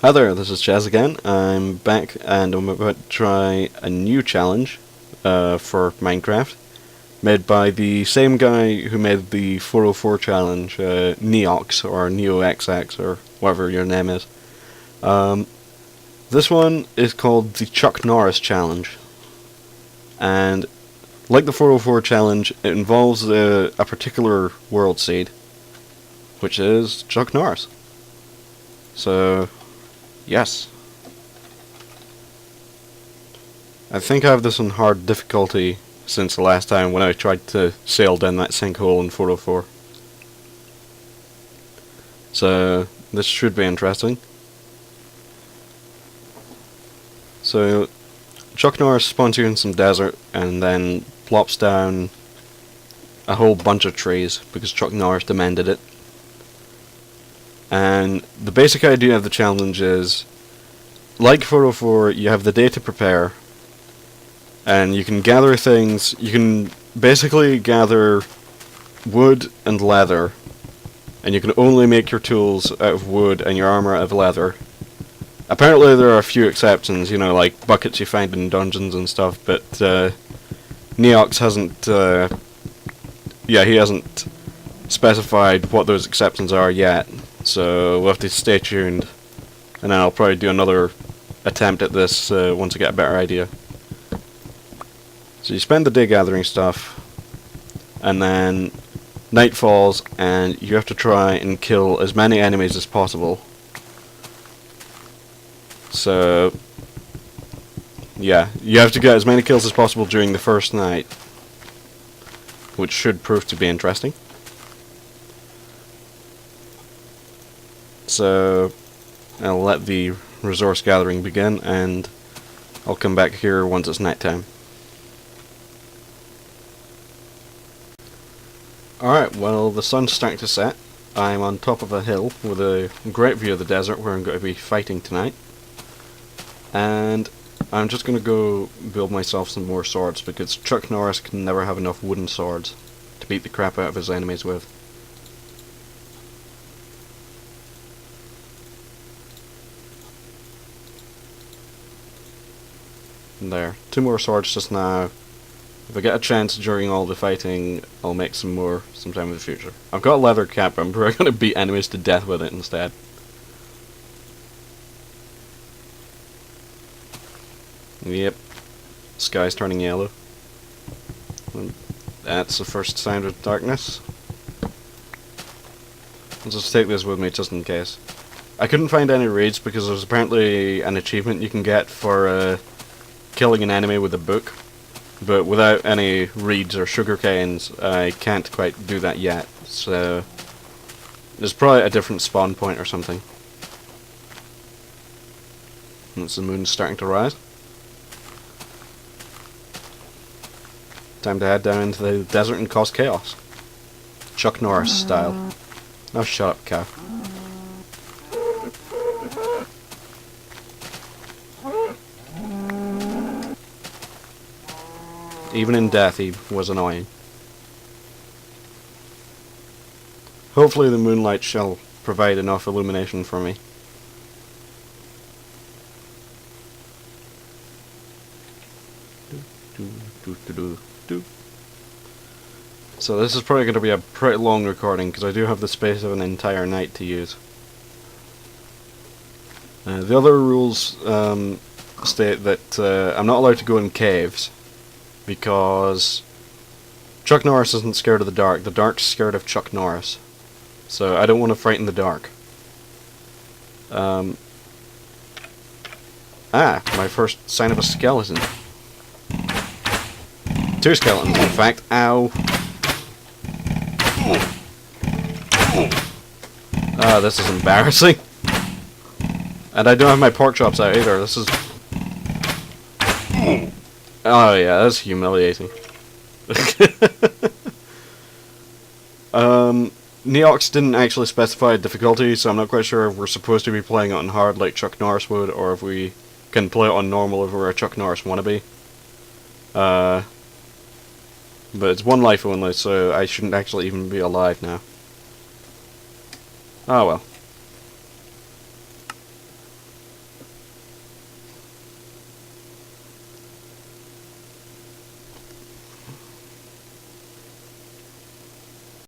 Hi there, this is Chaz again. I'm back and I'm about to try a new challenge for Minecraft, made by the same guy who made the 404 challenge, Neoxx or Neoxx or whatever your name is. This one is called the Chuck Norris challenge, and like the 404 challenge, it involves a particular world seed, which is Chuck Norris. So, yes. I think I have this on hard difficulty since the last time when I tried to sail down that sinkhole in 404. So, this should be interesting. So, Chuck Norris spawns you in some desert and then plops down a whole bunch of trees because Chuck Norris demanded it. And the basic idea of the challenge is, like 404, you have the day to prepare, and you can gather things. You can basically gather wood and leather, and you can only make your tools out of wood and your armor out of leather. Apparently there are a few exceptions, you know, like buckets you find in dungeons and stuff, but Neoxx hasn't, he hasn't specified what those exceptions are yet. So we'll have to stay tuned, and then I'll probably do another attempt at this once I get a better idea. So you spend the day gathering stuff, and then night falls, and you have to try and kill as many enemies as possible. So, yeah, you have to get as many kills as possible during the first night, which should prove to be interesting. So, I'll let the resource gathering begin, and I'll come back here once it's night time. Alright, well, the sun's starting to set. I'm on top of a hill with a great view of the desert where I'm going to be fighting tonight. And I'm just going to go build myself some more swords, because Chuck Norris can never have enough wooden swords to beat the crap out of his enemies with. There. 2 more swords just now. If I get a chance during all the fighting, I'll make some more sometime in the future. I've got a leather cap, but I'm probably going to beat enemies to death with it instead. Yep. Sky's turning yellow. And that's the first sign of darkness. I'll just take this with me just in case. I couldn't find any raids because there's apparently an achievement you can get for killing an enemy with a book, but without any reeds or sugar canes I can't quite do that yet, so there's probably a different spawn point or something. And the moon's starting to rise. Time to head down into the desert and cause chaos. Chuck Norris style. Oh, shut up, cow. Even in death, he was annoying. Hopefully the moonlight shall provide enough illumination for me. So this is probably going to be a pretty long recording, because I do have the space of an entire night to use. The other rules state that I'm not allowed to go in caves, because Chuck Norris isn't scared of the dark's scared of Chuck Norris. So I don't want to frighten the dark. My first sign of a skeleton. 2 skeletons, in fact. Ow. This is embarrassing. And I don't have my pork chops out either. This is... Oh yeah, that's humiliating. Neoxx didn't actually specify a difficulty, so I'm not quite sure if we're supposed to be playing it on hard like Chuck Norris would, or if we can play it on normal if we're a Chuck Norris wannabe. But it's 1 life only, so I shouldn't actually even be alive now. Oh well.